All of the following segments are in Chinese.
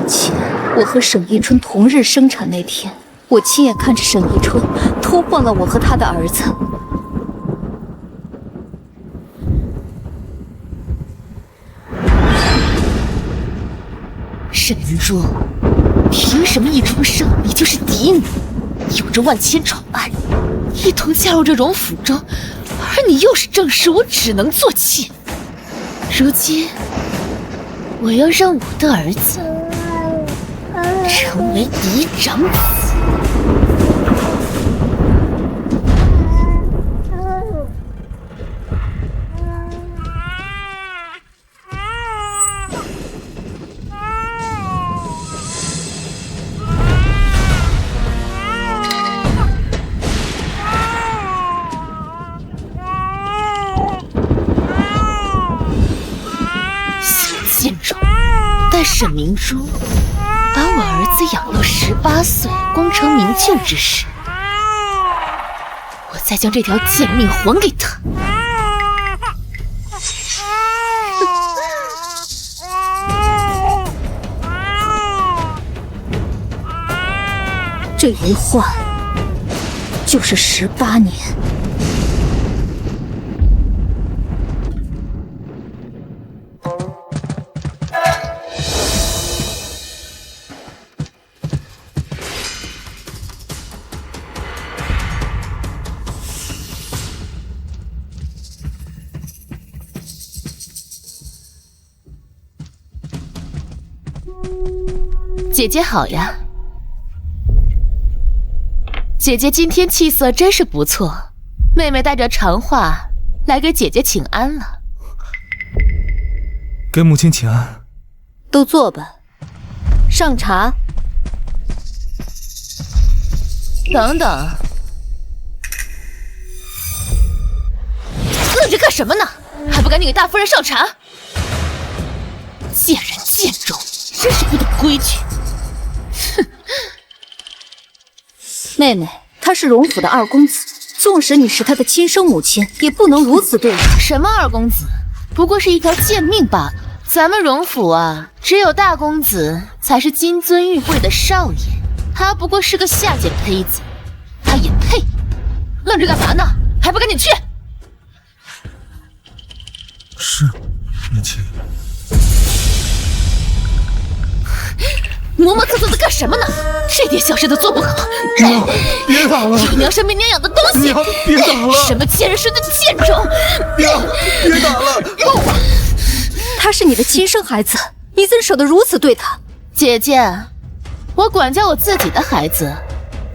前，我和沈一春同日生产那天，我亲眼看着沈一春偷换了我和他的儿子。沈明珠，凭什么一出生你就是嫡女，有着万千宠爱，一同嫁入这荣府中，而你又是正室，我只能做妾。如今，我要让我的儿子成为嫡长子。贱种！待沈明珠把我儿子养到18岁，功成名就之时，我再将这条贱命还给他。这一换就是18年。姐姐好呀，姐姐今天气色真是不错，妹妹带着长话来给姐姐请安了。给母亲请安。都坐吧，上茶。等等，愣着干什么呢？还不赶紧给大夫人上茶！贱人贱种，真是不懂规矩。哼！妹妹，他是荣府的二公子，纵使你是他的亲生母亲，也不能如此对他。什么二公子？不过是一条贱命罢了。咱们荣府啊，只有大公子才是金尊玉贵的少爷，他不过是个下贱胚子，他也配？愣着干嘛呢？还不赶紧去！是，母亲。磨磨蹭蹭的干什么呢？这点小事都做不好！娘，别打了！有娘生没娘养的东西！娘，别打了！什么贱人生的贱种！娘，别打了！他是你的亲生孩子，你怎舍得如此对他？姐姐，我管教我自己的孩子，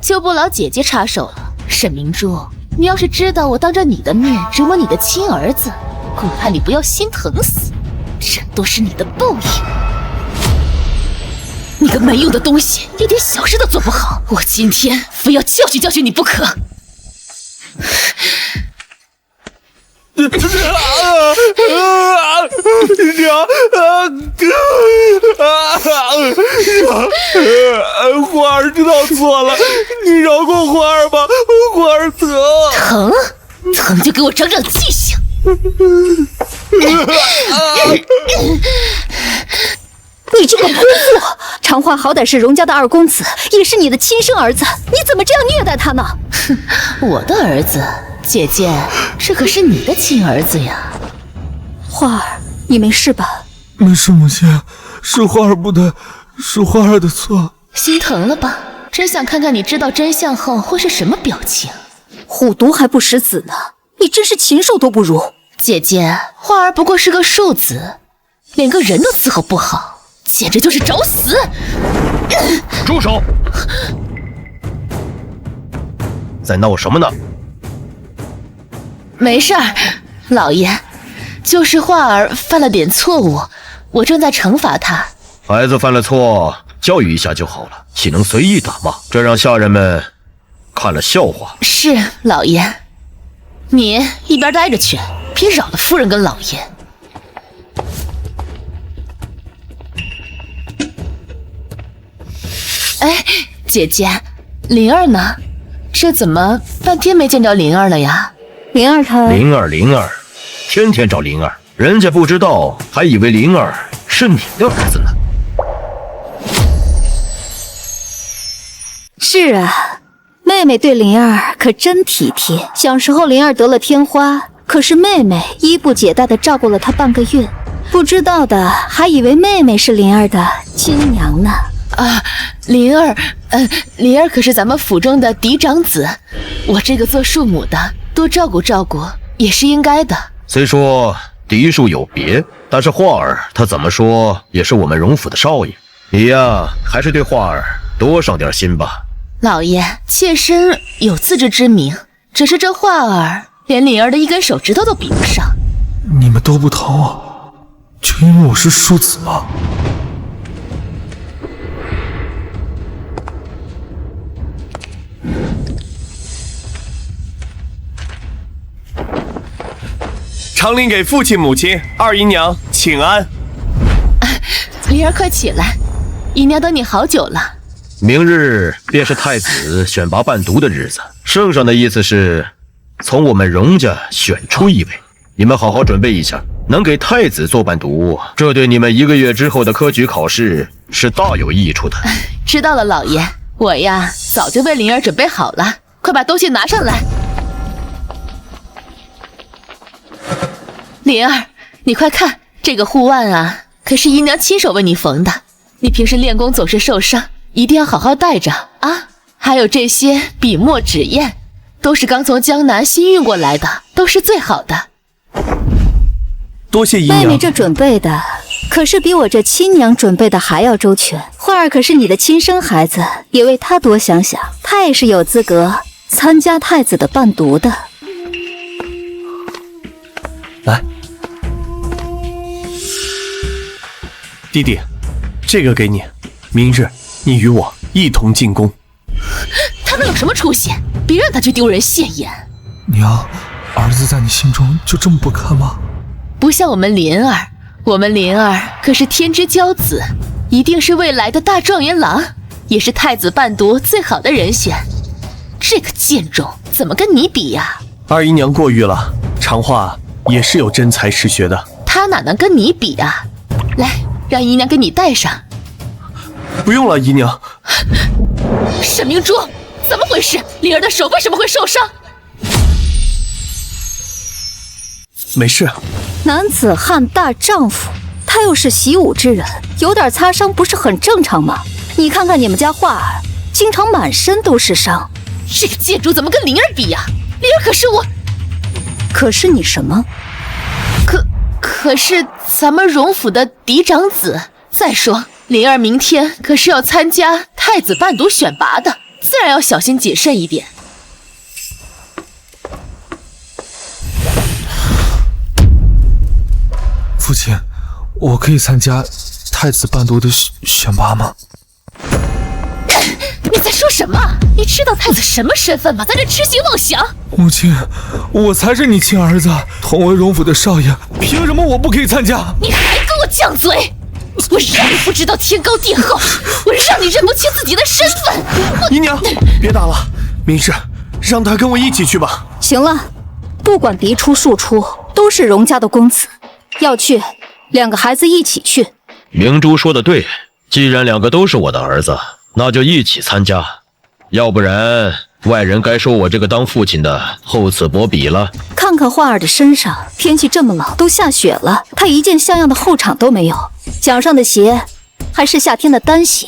就不劳姐姐插手了。沈明珠，你要是知道我当着你的面折磨你的亲儿子，恐怕你不要心疼死，这都是你的报应。你个没用的东西，一点小事都做不好，我今天非要教训教训你不可！娘，花儿知道错了，你饶过花儿吧，花儿疼。疼？疼就给我长长记性！你这个泼妇！长花好歹是荣家的二公子，也是你的亲生儿子，你怎么这样虐待他呢？哼，我的儿子，姐姐，这可是你的亲儿子呀。花儿，你没事吧？没事，母亲，是花儿不对，是花儿的错。心疼了吧？真想看看你知道真相后会是什么表情。虎毒还不食子呢，你真是禽兽都不如。姐姐，花儿不过是个庶子，连个人都伺候不好，简直就是找死！住手！在闹什么呢？没事儿，老爷，就是花儿犯了点错误，我正在惩罚他。孩子犯了错，教育一下就好了，岂能随意打骂？这让下人们看了笑话。是，老爷。你一边待着去，别扰了夫人跟老爷。哎，姐姐，灵儿呢？这怎么半天没见着灵儿了呀？灵儿她……灵儿，天天找灵儿，人家不知道，还以为灵儿是你的儿子呢。是啊，妹妹对灵儿可真体贴。小时候灵儿得了天花，可是妹妹衣不解带的照顾了她半个月，不知道的还以为妹妹是灵儿的亲娘呢。啊，灵儿可是咱们府中的嫡长子，我这个做庶母的多照顾照顾也是应该的。虽说嫡庶有别，但是画儿他怎么说也是我们荣府的少爷，你呀还是对画儿多上点心吧。老爷，妾身有自知之明，只是这画儿连灵儿的一根手指头都比不上。你们都不疼我，就因为我是庶子吗？长令给父亲母亲、二姨娘请安。灵儿快起来，姨娘等你好久了。明日便是太子选拔伴读的日子，圣上的意思是从我们荣家选出一位，你们好好准备一下，能给太子做伴读，这对你们1个月之后的科举考试是大有益处的。知道了，老爷，我呀早就为灵儿准备好了，快把东西拿上来。灵儿，你快看，这个护腕啊，可是姨娘亲手为你缝的。你平时练功总是受伤，一定要好好带着啊。还有这些笔墨纸砚，都是刚从江南新运过来的，都是最好的。多谢姨娘。妹妹这准备的可是比我这亲娘准备的还要周全。画儿可是你的亲生孩子，也为他多想想，他也是有资格参加太子的伴读的。来，弟弟，这个给你，明日你与我一同进宫。他能有什么出息？别让他去丢人现眼。娘，儿子在你心中就这么不堪吗？不像我们灵儿，我们灵儿可是天之骄子，一定是未来的大状元郎，也是太子伴读最好的人选。这个贱种怎么跟你比呀？二姨娘过誉了，长画也是有真才实学的。他哪能跟你比啊？来，让姨娘给你戴上。不用了，姨娘。沈明珠，怎么回事？灵儿的手为什么会受伤？没事。男子汉大丈夫，他又是习武之人，有点擦伤不是很正常吗？你看看你们家画儿，经常满身都是伤。这个贱主怎么跟灵儿比呀？灵儿可是我……可是你什么？可是咱们荣府的嫡长子。再说灵儿明天可是要参加太子伴读选拔的，自然要小心谨慎一点。父亲，我可以参加太子伴读的选拔吗？你在说什么？你知道太子什么身份吗？在这痴心妄想！母亲，我才是你亲儿子，同为荣府的少爷，凭什么我不可以参加？你还跟我犟嘴！我让你不知道天高地厚，我让你认不清自己的身份！姨娘，别打了，明日让他跟我一起去吧。行了，不管嫡出庶出，都是荣家的公子，要去2个孩子一起去。明珠说的对，既然2个都是我的儿子，那就一起参加，要不然外人该说我这个当父亲的厚此薄彼了。看看画儿的身上，天气这么冷，都下雪了，他一件像样的后氅都没有，脚上的鞋还是夏天的单鞋，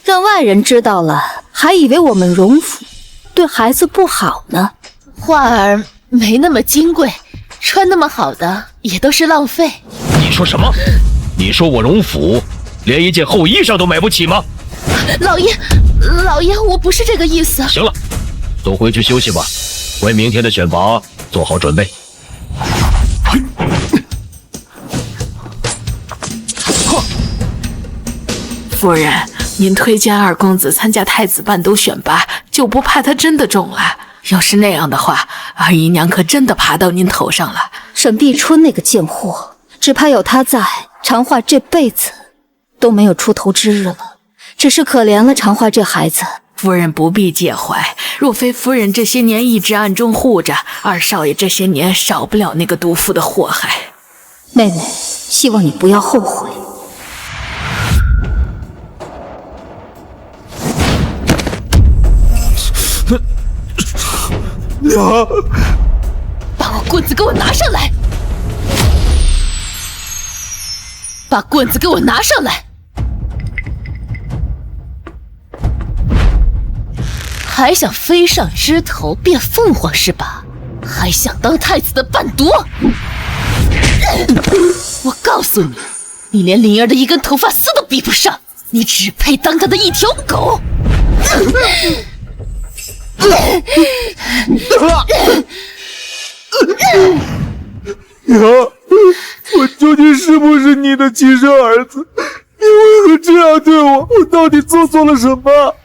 让外人知道了，还以为我们荣府对孩子不好呢。画儿没那么金贵，穿那么好的也都是浪费。你说什么？你说我荣府连一件厚衣裳都买不起吗？老爷，我不是这个意思。行了，都回去休息吧，为明天的选拔做好准备。夫人，您推荐二公子参加太子伴读选拔，就不怕他真的中了？要是那样的话，二姨娘可真的爬到您头上了。沈碧春那个贱货，只怕有他在，长画这辈子都没有出头之日了。只是可怜了长画这孩子。夫人不必介怀，若非夫人这些年一直暗中护着，二少爷这些年少不了那个毒妇的祸害。妹妹，希望你不要后悔。娘，把我棍子给我拿上来！把棍子给我拿上来！还想飞上枝头变凤凰是吧？还想当太子的伴读？我告诉你，你连灵儿的一根头发丝都比不上，你只配当她的一条狗！娘，我究竟是不是你的亲生儿子？你为何这样对我？我到底做错了什么？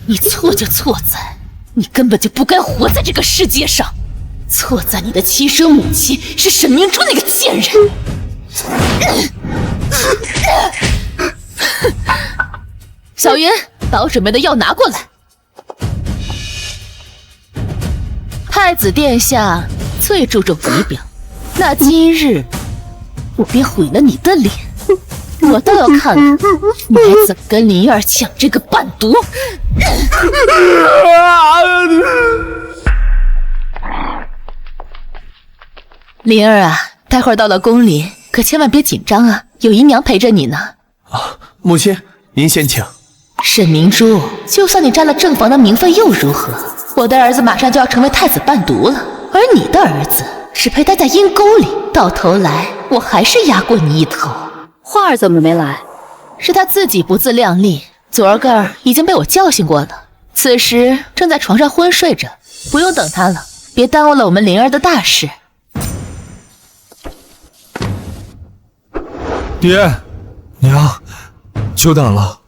你错就错在，你根本就不该活在这个世界上，错在你的亲生母亲是沈明珠那个贱人。小云，把我准备的药拿过来。太子殿下最注重仪表，那今日我便毁了你的脸，我倒要看看你还怎跟灵儿抢这个伴读。灵儿啊，待会儿到了宫里，可千万别紧张啊，有姨娘陪着你呢。啊，母亲，您先请。沈明珠，就算你占了正房的名分又如何？我的儿子马上就要成为太子伴读了，而你的儿子只配待在阴沟里，到头来我还是压过你一头。花儿怎么没来？是他自己不自量力，昨儿个已经被我教训过了，此时正在床上昏睡着，不用等他了，别耽误了我们灵儿的大事。爹，娘，久等了。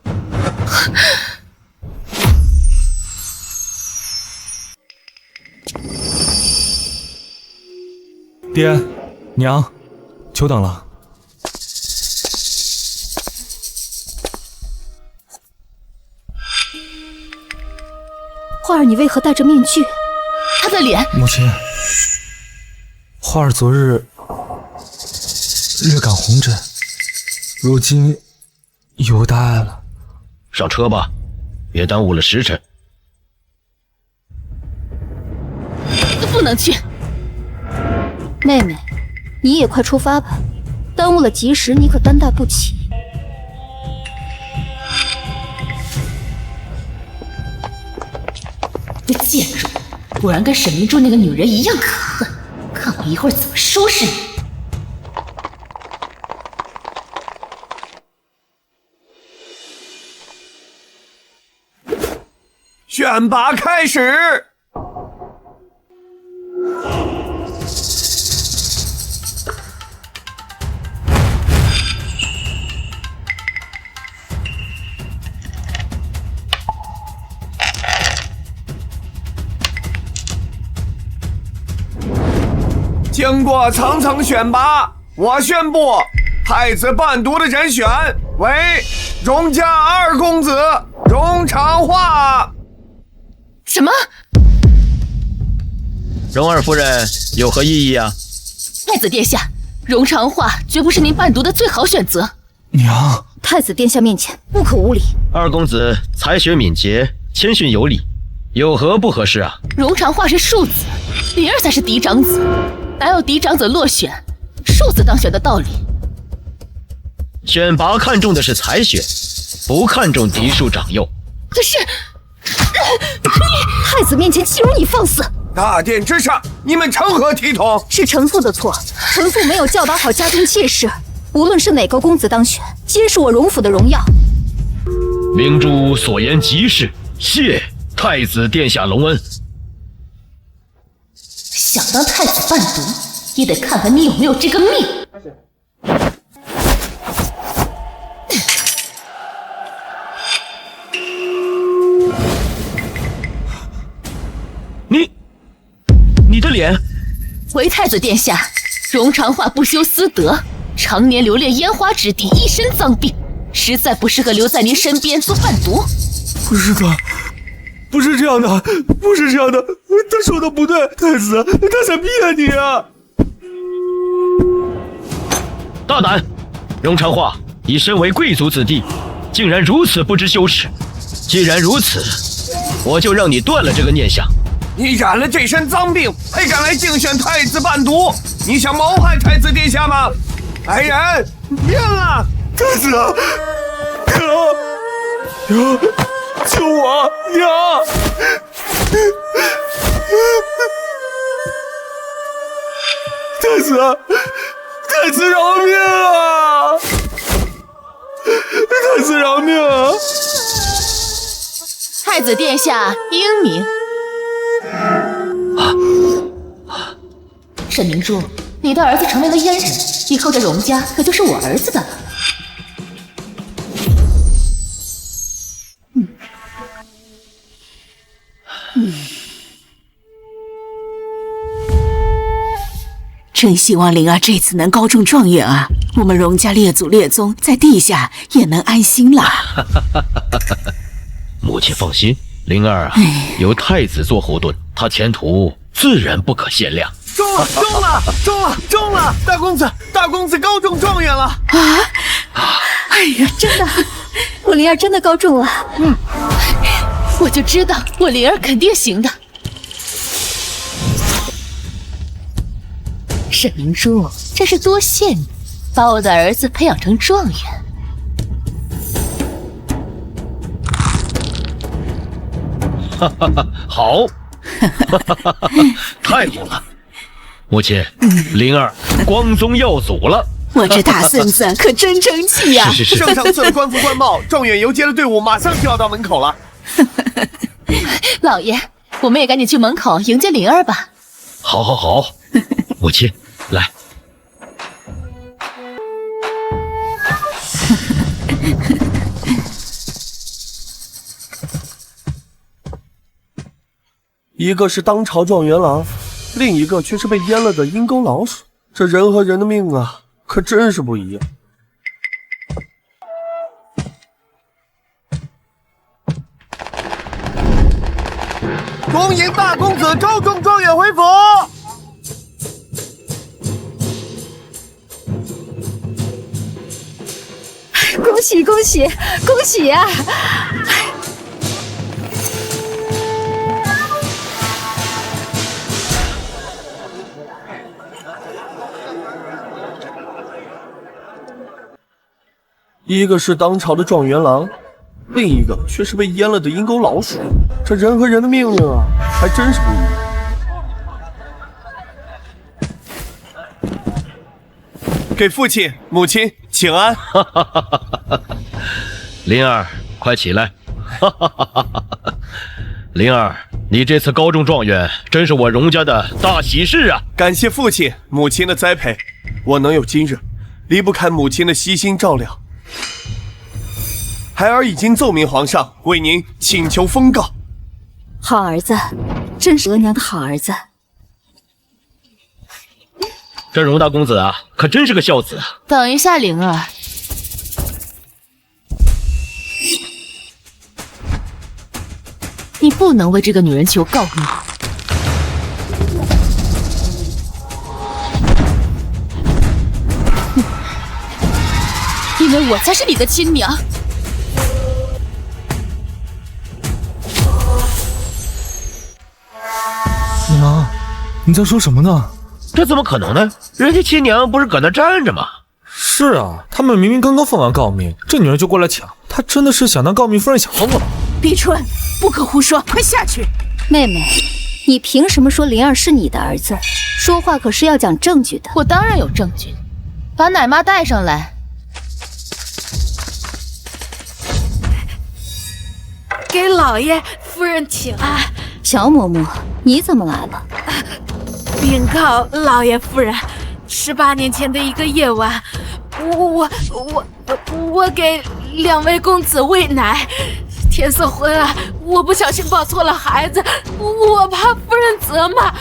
爹，娘，久等了。花儿，你为何戴着面具？他的脸。母亲，花儿昨日略感红疹，如今有大碍了。上车吧，别耽误了时辰。不能去。妹妹，你也快出发吧，耽误了吉时，你可担待不起。这贱种，果然跟沈明珠那个女人一样可恨，看我一会儿怎么收拾你！选拔开始。经过层层选拔，我宣布太子伴读的人选为荣家二公子荣长化。什么？荣二夫人有何异议啊？太子殿下，荣长化绝不是您伴读的最好选择。娘，太子殿下面前不可无礼。二公子才学敏捷，谦逊有礼，有何不合适啊？荣长化是庶子，灵儿才是嫡长子，哪有嫡长子落选，庶子当选的道理？选拔看重的是才学，不看重嫡庶长幼。可是，太子面前岂容你放肆！大殿之上，你们成何体统？是臣妇的错，臣妇没有教导好家中妾室。无论是哪个公子当选，皆是我荣府的荣耀。明珠所言极是，谢太子殿下隆恩。想当太子伴读，也得看看你有没有这个命。你的脸。回太子殿下，荣长化不修私德，常年流连烟花之地，一身脏病，实在不适合留在您身边做伴读。不是的，不是这样的，不是这样的，他说的不对，太子，他在骗你啊！大胆！荣长化以身为贵族子弟，竟然如此不知羞耻。既然如此，我就让你断了这个念想。你染了这身脏病，还敢来竞选太子伴读？你想谋害太子殿下吗？来人，变了！太子，娘，救我，娘！太子，太子饶命啊！太子饶命啊！太子殿下英明。沈明珠，你的儿子成为了阉人，以后这荣家可就是我儿子的了。真希望灵儿这次能高中状元啊！我们荣家列祖列宗在地下也能安心了。母亲放心，灵儿啊，有太子做后盾，她前途自然不可限量。中了！大公子高中状元了！哎呀，真的，我灵儿真的高中了。我就知道我灵儿肯定行的。沈明珠，真是多谢你，把我的儿子培养成状元。好，太好了！母亲，灵儿光宗耀祖了。我这大孙子可真争气呀！是。圣上赐了官服官帽，状元游街的队伍马上就要到门口了。老爷，我们也赶紧去门口迎接灵儿吧。好，母亲，来。一个是当朝状元郎，另一个却是被阉了的阴沟老鼠。这人和人的命啊，可真是不一样。恭迎大公子高中状元回府！恭喜呀！一个是当朝的状元郎，另一个却是被阉了的阴沟老鼠。这人和人的命运啊，还真是不一样。给父亲、母亲请安。灵儿，快起来！灵儿，你这次高中状元，真是我荣家的大喜事啊！感谢父亲、母亲的栽培，我能有今日，离不开母亲的悉心照料。孩儿已经奏明皇上，为您请求封告。好儿子，真是额娘的好儿子。这荣大公子啊，可真是个孝子啊！等一下，灵儿，你不能为这个女人求告密。因为我才是你的亲娘。娘，你在说什么呢？这怎么可能呢？人家亲娘不是搁那站着吗？是啊，他们明明刚刚放完诰命，这女人就过来抢，她真的是想当诰命夫人想疯了吧？碧春，不可胡说，快下去！妹妹，你凭什么说灵儿是你的儿子？说话可是要讲证据的。我当然有证据，把奶妈带上来。给老爷夫人请安。乔嬷嬷，你怎么来了？禀告老爷夫人，18年前的一个夜晚，我给2位公子喂奶，天色昏暗，我不小心抱错了孩子，我怕夫人责骂，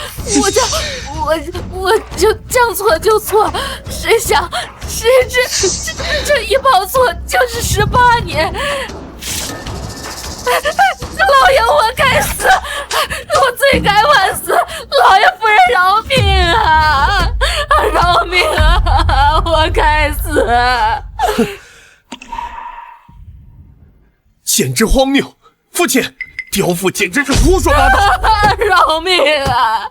我就将错就错，谁知这一抱错就是18年。老爷，我该死，我罪该万死，老爷夫人饶命啊！饶命啊！我该死！简直荒谬！父亲，刁妇简直是胡说八道！饶命啊！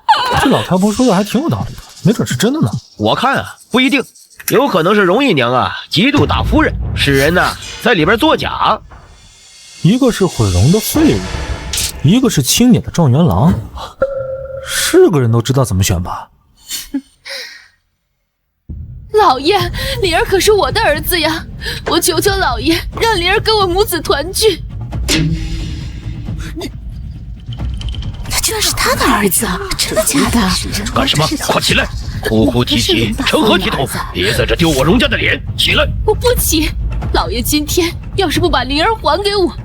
这老太婆说的还挺有道理的，没准是真的呢。我看啊，不一定，有可能是容姨娘啊嫉妒大夫人，使人呐在里边作假。一个是毁容的废物，一个是清点的状元郎，是个人都知道怎么选吧？老爷，灵儿可是我的儿子呀！我求求老爷，让灵儿跟我母子团聚。他居然是他的儿子，真的假的？干什么？快起来！哭哭啼啼，成何体统？别在这丢我荣家的脸！起来！我不起。老爷今天要是不把灵儿还给我，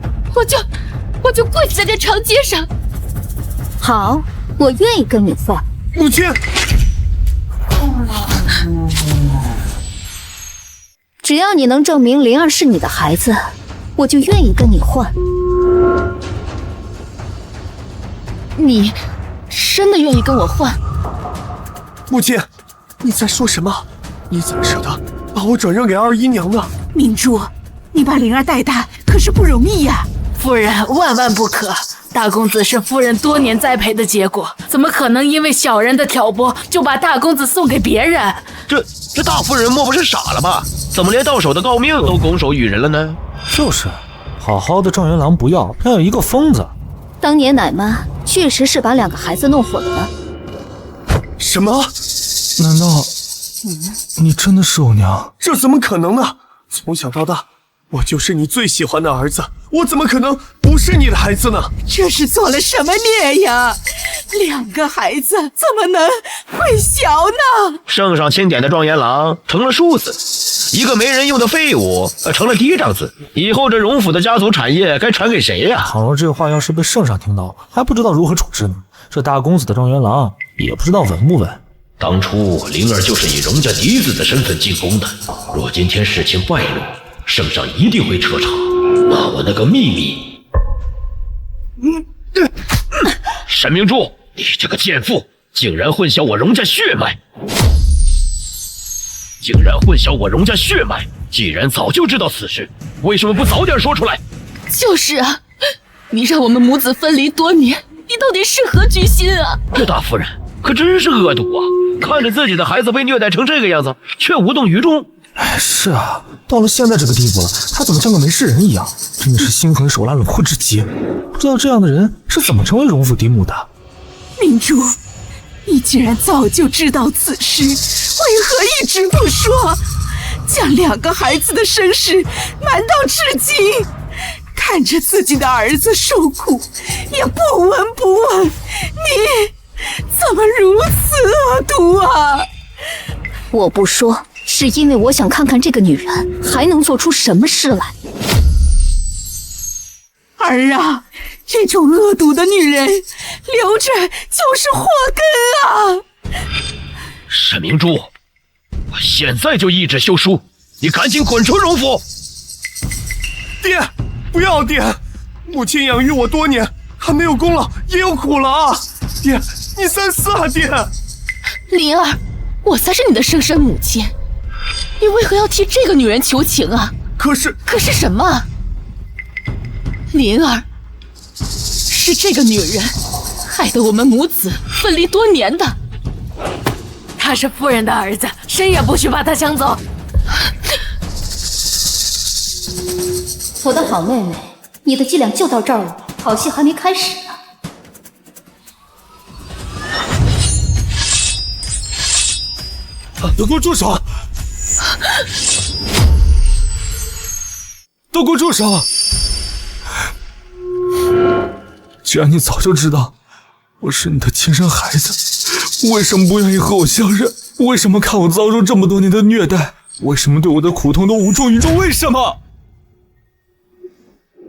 我就跪在这长街上。好，我愿意跟你换。母亲，只要你能证明灵儿是你的孩子，我就愿意跟你换。你真的愿意跟我换？母亲，你在说什么？你怎么舍得把我转让给二姨娘呢？明珠，你把灵儿带大可是不容易呀。夫人万万不可，大公子是夫人多年栽培的结果，怎么可能因为小人的挑拨就把大公子送给别人？这大夫人莫不是傻了吧？怎么连到手的诰命都拱手与人了呢？就是，好好的状元郎不要，偏要一个疯子。当年奶妈确实是把2个孩子弄混了。什么？难道你真的是我娘？这怎么可能呢？从小到大，我就是你最喜欢的儿子，我怎么可能不是你的孩子呢？这是做了什么孽呀？2个孩子怎么能混淆呢？圣上钦点的状元郎成了庶子，一个没人用的废物成了嫡长子，以后这荣府的家族产业该传给谁呀？倘若这话要是被圣上听到，还不知道如何处置呢。这大公子的状元郎也不知道稳不稳。当初灵儿就是以荣家嫡子的身份进宫的，若今天事情败露，圣上一定会彻查，那我那个秘密……沈明珠，你这个贱妇，竟然混淆我荣家血脉！既然早就知道此事，为什么不早点说出来？就是啊，你让我们母子分离多年，你到底是何居心啊？这大夫人可真是恶毒啊！看着自己的孩子被虐待成这个样子，却无动于衷。是啊，到了现在这个地步了，他怎么像个没事人一样？真的是心狠手辣冷酷至极。不知道这样的人是怎么成为荣府嫡母的？明珠，你既然早就知道此事，为何一直不说？将2个孩子的身世瞒到至今，看着自己的儿子受苦，也不闻不问，你怎么如此恶毒啊？我不说，是因为我想看看这个女人还能做出什么事来。儿啊，这种恶毒的女人留着就是祸根啊！沈明珠，我现在就一纸休书，你赶紧滚出荣府！爹，不要爹！母亲养育我多年，还没有功劳也有苦劳啊！爹，你三思啊，爹！灵儿，我才是你的生身母亲，你为何要替这个女人求情啊？可是什么？灵儿，是这个女人害得我们母子分离多年的。他是夫人的儿子，谁也不许把他抢走。我的好妹妹，你的伎俩就到这儿了，好戏还没开始呢。都给我住手！都给我住手！既然你早就知道我是你的亲生孩子，为什么不愿意和我相认？为什么看我遭受这么多年的虐待？为什么对我的苦痛都无动于衷？为什么？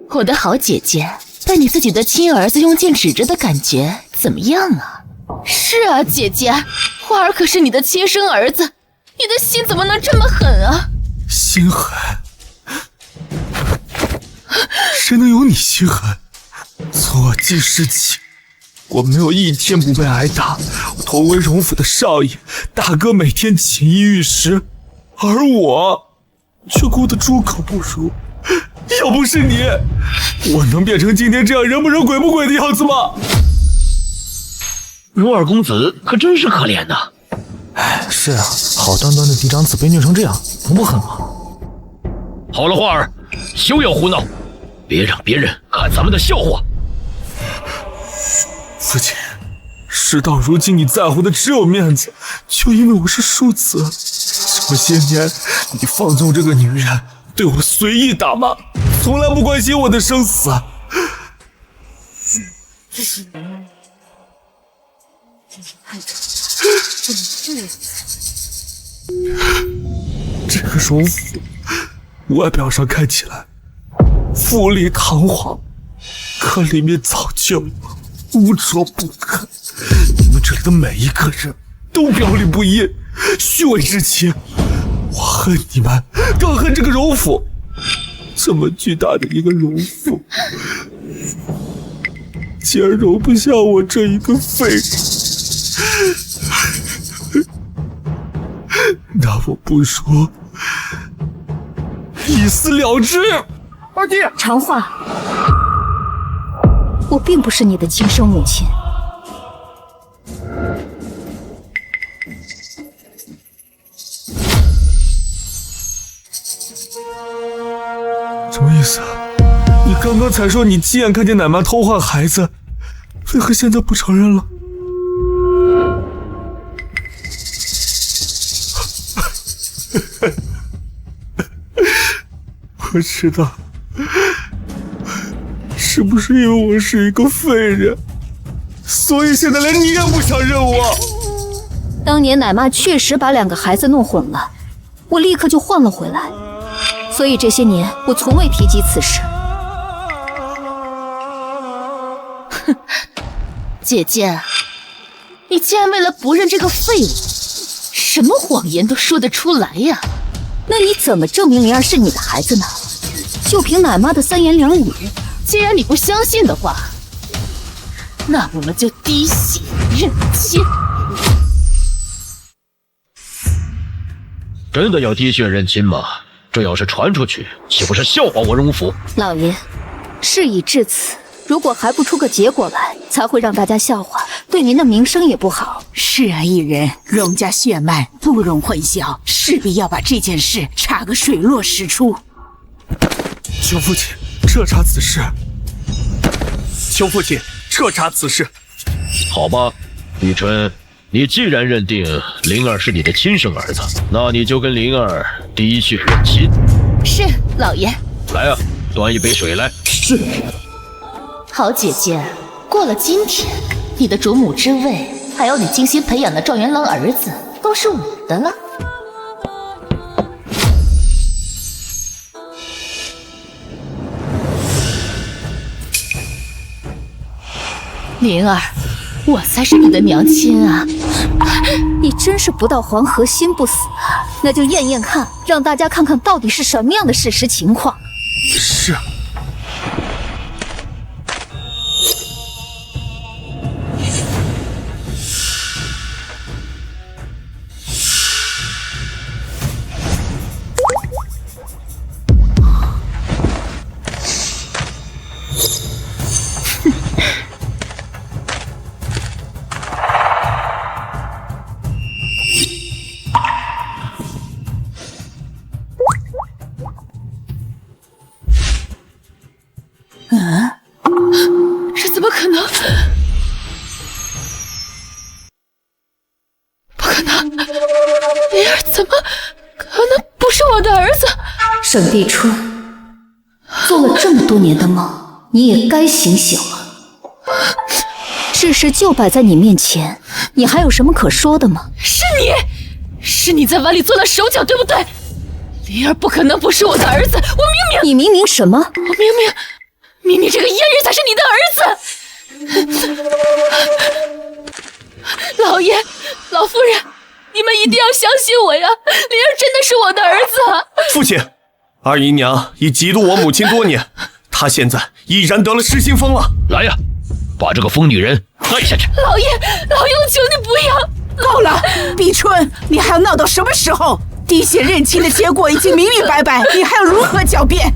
我的好姐姐，被你自己的亲儿子用剑指着的感觉怎么样啊？是啊，姐姐，花儿可是你的亲生儿子，你的心怎么能这么狠啊？心狠？谁能有你心狠？从我记事起，我没有一天不被挨打。我同为荣府的少爷，大哥每天锦衣玉食，而我却过得猪口不如。要不是你，我能变成今天这样人不人鬼不鬼的样子吗？荣二公子可真是可怜呐。是啊，好端端的嫡长子被虐成这样，能不狠吗？好了，花儿，休要胡闹，别让别人看咱们的笑话。父亲，事到如今，你在乎的只有面子，就因为我是庶子。这么些年，你放纵这个女人，对我随意打骂，从来不关心我的生死。这个荣府，外表上看起来富丽堂皇，可里面早就污浊不堪。你们这里的每一个人都表里不一，虚伪至极。我恨你们，更恨这个荣府。这么巨大的一个荣府，竟然容不下我这一个废人。那我不说，一死了之。二弟，长话，我并不是你的亲生母亲。什么意思啊？你刚刚才说你亲眼看见奶妈偷换孩子，为何现在不承认了？我知道，是不是因为我是一个废人，所以现在连你也不想认我？当年奶妈确实把2个孩子弄混了，我立刻就换了回来，所以这些年我从未提及此事。哼，姐姐，你竟然为了不认这个废物，什么谎言都说得出来呀？那你怎么证明灵儿是你的孩子呢？就凭奶妈的3言2语，既然你不相信的话，那我们就滴血认亲。真的要滴血认亲吗？这要是传出去，岂不是笑话我荣府？老爷，事已至此，如果还不出个结果来，才会让大家笑话，对您的名声也不好。是啊，艺人，荣家血脉不容混淆，势必要把这件事查个水落石出。求父亲彻查此事。求父亲彻查此事。好吧，碧春，你既然认定灵儿是你的亲生儿子，那你就跟灵儿滴血认亲。是，老爷。来啊，端一杯水来。是。好姐姐，过了今天，你的主母之位，还有你精心培养的状元郎儿子，都是我的了。灵儿，我才是你的娘亲啊！你真是不到黄河心不死啊！那就验验看，让大家看看到底是什么样的事实情况。是。这怎么可能？不可能！灵儿怎么可能不是我的儿子？沈碧春，做了这么多年的梦，你也该醒醒了。事实就摆在你面前，你还有什么可说的吗？是你在碗里做了手脚，对不对？灵儿不可能不是我的儿子，你明明什么？我明明这个阉人才是你的儿子！老爷、老夫人，你们一定要相信我呀！灵儿真的是我的儿子啊！父亲，二姨娘已嫉妒我母亲多年，她现在已然得了失心疯了。来呀，把这个疯女人带下去！老爷，我求你不要！够了，碧春，你还要闹到什么时候？滴血认亲的结果已经明明白白，你还要如何狡辩？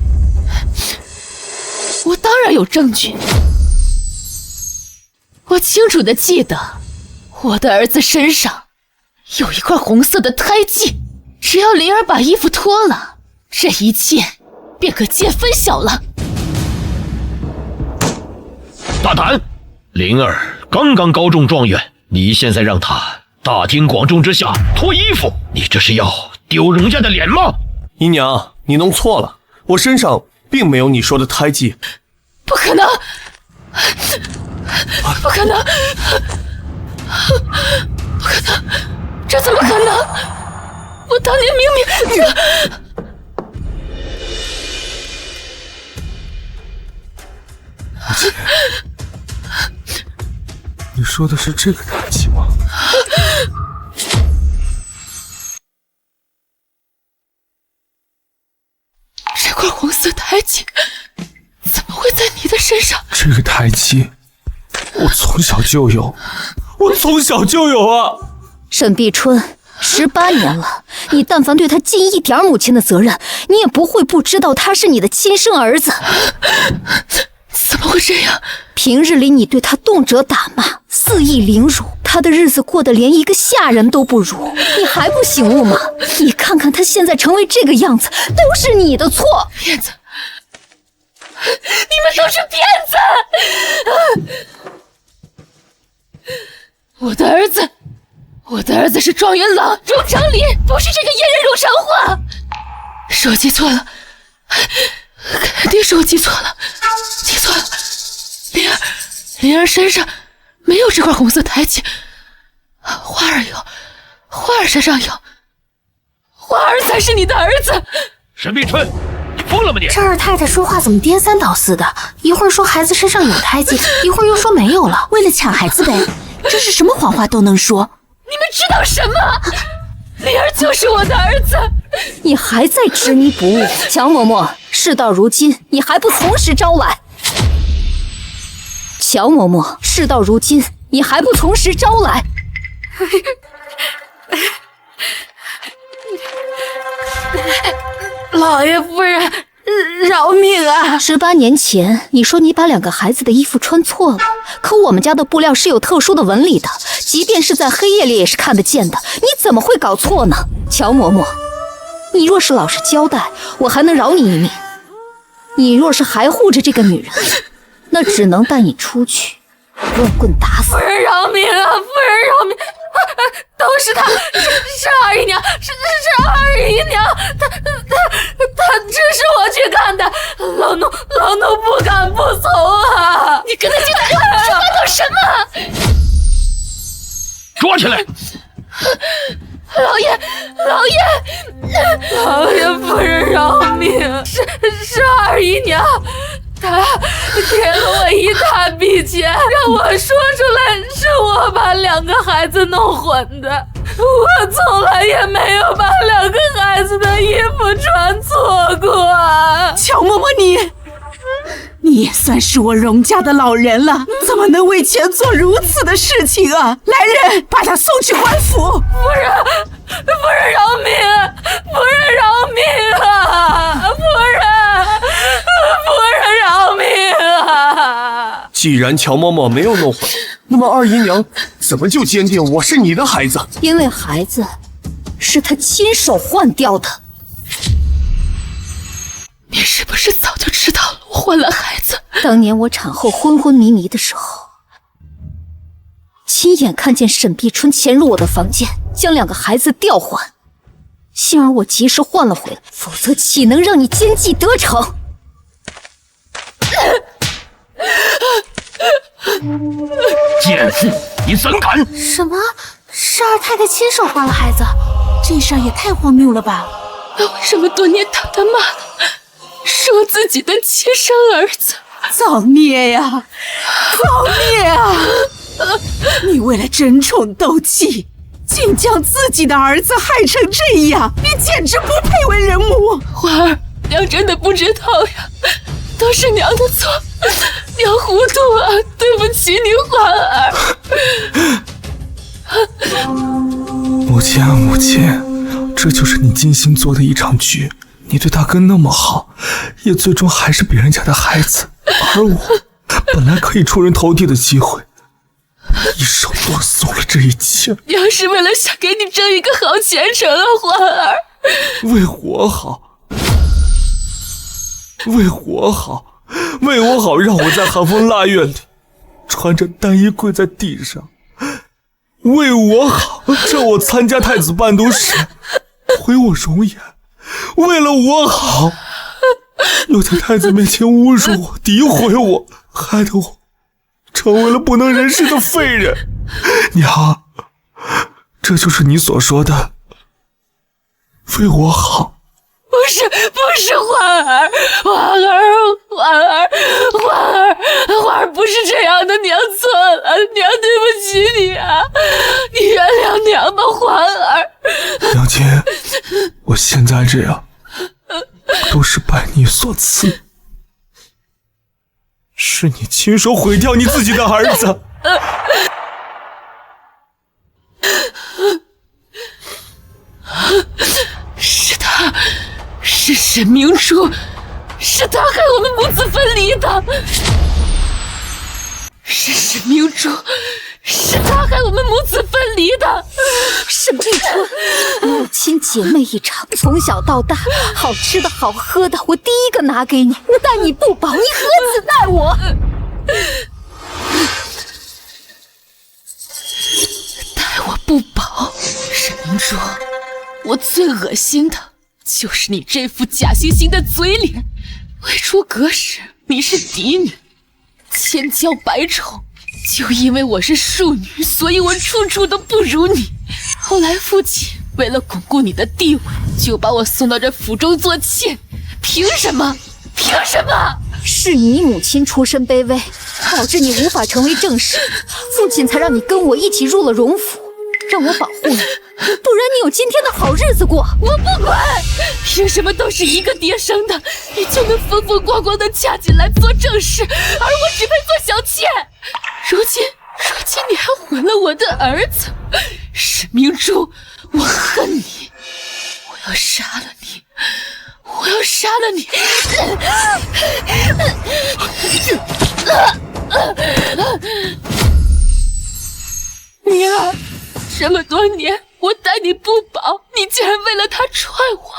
我当有证据。我清楚的记得，我的儿子身上有一块红色的胎记，只要灵儿把衣服脱了，这一切便可皆分晓了。大胆！灵儿刚刚高中状元，你现在让她大庭广众之下脱衣服，你这是要丢荣家的脸吗？姨娘，你弄错了，我身上并没有你说的胎记。不可能！不可能！不可能！这怎么可能？我当年明明……你说的是这个胎记吗？这块红色胎记怎么会在你的身上？这个胎记，我从小就有，啊！沈碧春，18年了，你但凡对他尽一点母亲的责任，你也不会不知道他是你的亲生儿子。怎么会这样？平日里你对他动辄打骂，肆意凌辱，他的日子过得连一个下人都不如，你还不醒悟吗？你看看他现在成为这个样子，都是你的错。骗子！你们都是骗子！我的儿子是状元郎荣长林，不是这个阉人荣长化。是我记错了，肯定是我记错了。灵儿身上没有这块红色胎记，花儿有，花儿身上有，花儿才是你的儿子。沈碧春，你疯了吗你？这二太太说话怎么颠三倒四的？一会儿说孩子身上有胎记，一会儿又说没有了。为了抢孩子呗，这是什么谎话都能说。你们知道什么？灵儿就是我的儿子。你还在执迷不悟，乔嬷嬷，事到如今，你还不从实招来？乔嬷嬷，事到如今，你还不从实招来？老爷夫人，饶命啊！18年前，你说你把2个孩子的衣服穿错了，可我们家的布料是有特殊的纹理的，即便是在黑夜里也是看得见的，你怎么会搞错呢？乔嬷嬷，你若是老实交代，我还能饶你一命；你若是还护着这个女人，那只能带你出去，乱棍打死。夫人饶命啊！夫人饶命！都是他，是二姨娘，是二姨娘，他指使我去干的，老奴不敢不从啊！你跟他进来说话搞什么？抓起来！老爷，老爷夫人饶命！是二姨娘。他给了我一大笔钱，让我说出来是我把2个孩子弄混的。我从来也没有把2个孩子的衣服穿错过。乔嬷嬷，你也算是我荣家的老人了，怎么能为钱做如此的事情啊？来人，把他送去官府。夫人饶命！夫人饶命啊！夫人饶命啊！既然乔嬷嬷没有弄混，那么二姨娘怎么就坚定我是你的孩子？因为孩子是她亲手换掉的。你是不是早就知道了我换了孩子？当年我产后昏昏迷迷的时候，亲眼看见沈碧春潜入我的房间，将2个孩子调换，幸而我及时换了回来，否则岂能让你奸计得逞？贱妇，你怎敢！什么？是二太太亲手换了孩子？这事儿也太荒谬了吧！那为什么多年他的骂是我自己的亲生儿子？造孽呀！造孽啊！你为了争宠斗气，竟将自己的儿子害成这样，你简直不配为人母！花儿，娘真的不知道呀，都是娘的错，娘糊涂啊，对不起你，花儿。母亲啊，母亲，这就是你精心做的一场局。你对大哥那么好，也最终还是别人家的孩子。而我本来可以出人头地的机会，一手夺走了这一切。娘是为了想给你争一个好前程啊，欢儿。为我好，为我好，为我好，让我在寒风腊月里穿着单衣跪在地上。为我好，让我参加太子伴读时毁我容颜。为了我好，又在太子面前侮辱我、诋毁我，害得我成为了不能人世的废人。娘，这就是你所说的为我好？不是欢儿，欢儿不是这样的，娘错了，娘对不起你啊，你原谅娘吧，欢儿。娘亲，我现在这样都是拜你所赐，是你亲手毁掉你自己的儿子。是他，是沈明珠，是他害我们母子分离的。是沈明珠，是他害我们母子分离的。沈明珠，母亲姐妹一场，从小到大，好吃的好喝的，我第一个拿给你，我待你不薄，你何止待我？待我不薄，沈明珠。我最恶心的就是你这副假惺惺的嘴脸。未出阁时你是嫡女，千娇百宠，就因为我是庶女，所以我处处都不如你。后来父亲为了巩固你的地位，就把我送到这府中做妾。凭什么？凭什么？是你母亲出身卑微，导致你无法成为正室，父亲才让你跟我一起入了荣府，让我保护你，不然你有今天的好日子过。我不管，凭什么都是一个爹生的，你就能风风光光的嫁进来做正室，而我只配做小妾。如今你还毁了我的儿子，沈明珠，我恨你，我要杀了你，我要杀了你！娘，这么多年我待你不薄，你竟然为了他踹我！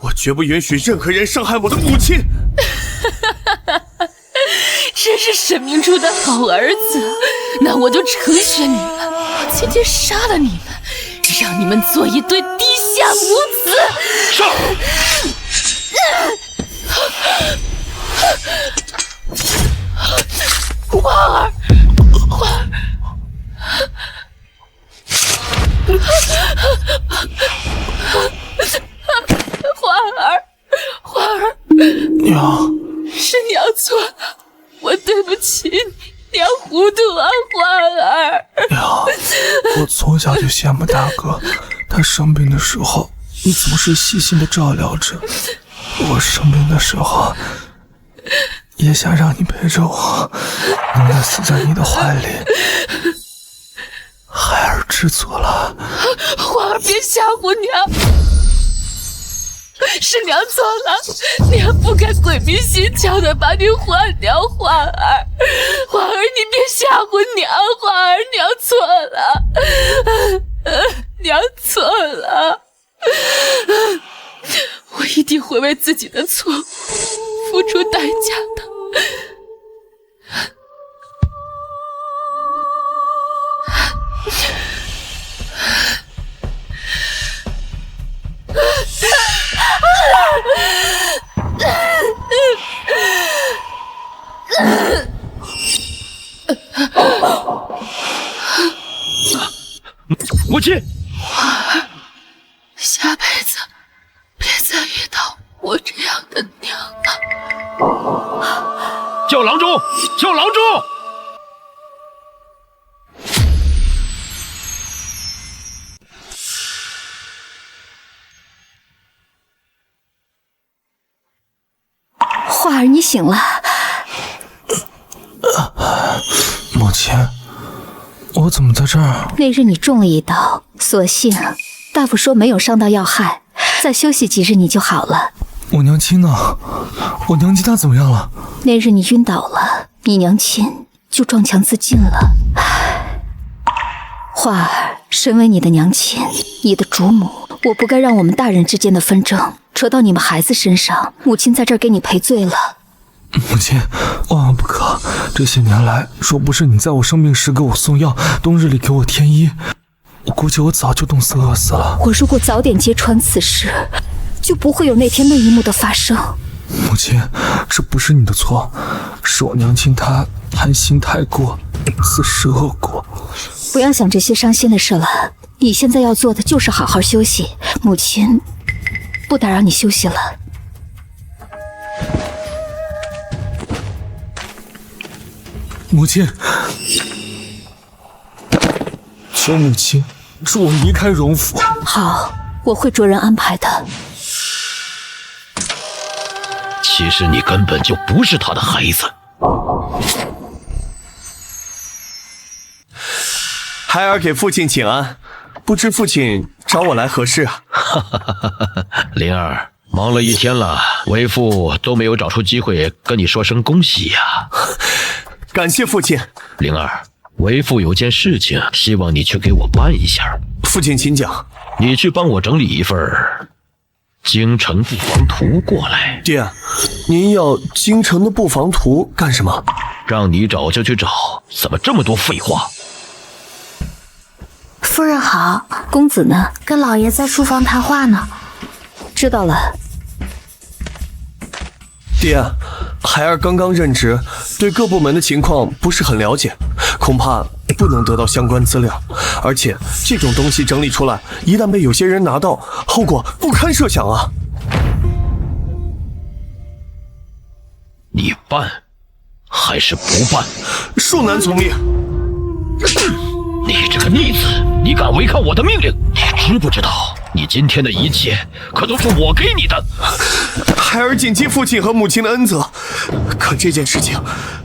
我绝不允许任何人伤害我的母亲！真是沈明珠的好儿子，那我就成全你了，我今天杀了你们，让你们做一对地下母子！上！花儿，花儿。花儿，娘，是娘错了，我对不起你，娘糊涂啊，花儿。娘，我从小就羡慕大哥，他生病的时候，你总是细心的照料着。我生病的时候，也想让你陪着我，能够死在你的怀里。孩儿知足了。花儿，别吓唬娘，是娘错了，娘不该鬼迷心窍的把你换掉，花儿，花儿，你别吓唬娘，花儿，娘错了，娘错了，我一定会为自己的错误付出代价的。母亲，花儿，下辈子别再遇到我这样的娘了。叫郎中，叫郎中！花儿，你醒了。母亲，我怎么在这儿？那日你中了一刀，所幸大夫说没有伤到要害，再休息几日你就好了。我娘亲呢？我娘亲她怎么样了？那日你晕倒了，你娘亲就撞墙自尽了。花儿，身为你的娘亲，你的主母，我不该让我们大人之间的纷争扯到你们孩子身上。母亲在这儿给你赔罪了。母亲，万万不可！这些年来，若不是你在我生病时给我送药，冬日里给我添衣，我估计我早就冻死饿死了。我如果早点揭穿此事，就不会有那天那一幕的发生。母亲，这不是你的错，是我娘亲她贪心太过，自食恶果。不要想这些伤心的事了，你现在要做的就是好好休息。母亲不打扰你休息了。母亲，求母亲助我离开荣府。好，我会着人安排的。其实你根本就不是他的孩子。孩儿给父亲请安，不知父亲找我来何事啊？灵儿，忙了一天了，为父都没有找出机会跟你说声恭喜呀。感谢父亲。灵儿，为父有件事情，希望你去给我办一下。父亲请讲。你去帮我整理一份京城布防图过来。爹，您要京城的布防图干什么？让你找就去找，怎么这么多废话？夫人好，公子呢？跟老爷在书房谈话呢。知道了。爹，孩儿刚刚任职，对各部门的情况不是很了解，恐怕不能得到相关资料。而且这种东西整理出来，一旦被有些人拿到，后果不堪设想啊！你办还是不办？恕难从命。你这个逆子，你敢违抗我的命令？你知不知道，你今天的一切可都是我给你的？孩儿谨记父亲和母亲的恩泽，可这件事情，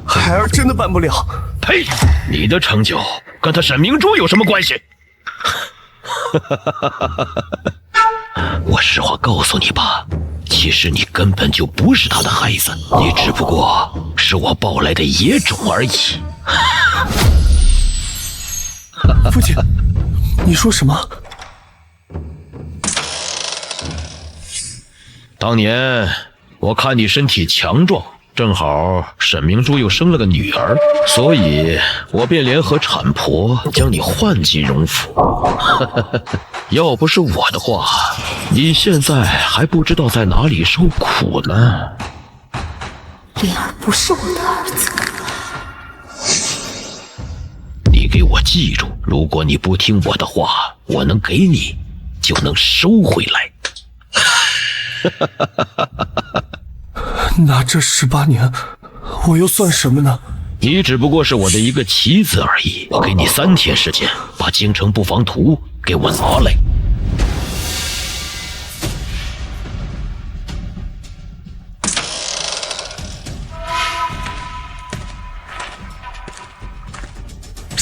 孩儿真的办不了。呸！你的成就跟他沈明珠有什么关系？我实话告诉你吧，其实你根本就不是他的孩子，你只不过是我抱来的野种而已。父亲，你说什么？当年我看你身体强壮，正好沈明珠又生了个女儿，所以我便联合产婆将你换进荣府。要不是我的话，你现在还不知道在哪里受苦呢。灵儿不是我的儿子。你给我记住，如果你不听我的话，我能给你就能收回来。那这18年，我又算什么呢？你只不过是我的一个棋子而已。我给你3天时间，把京城布防图给我拿来。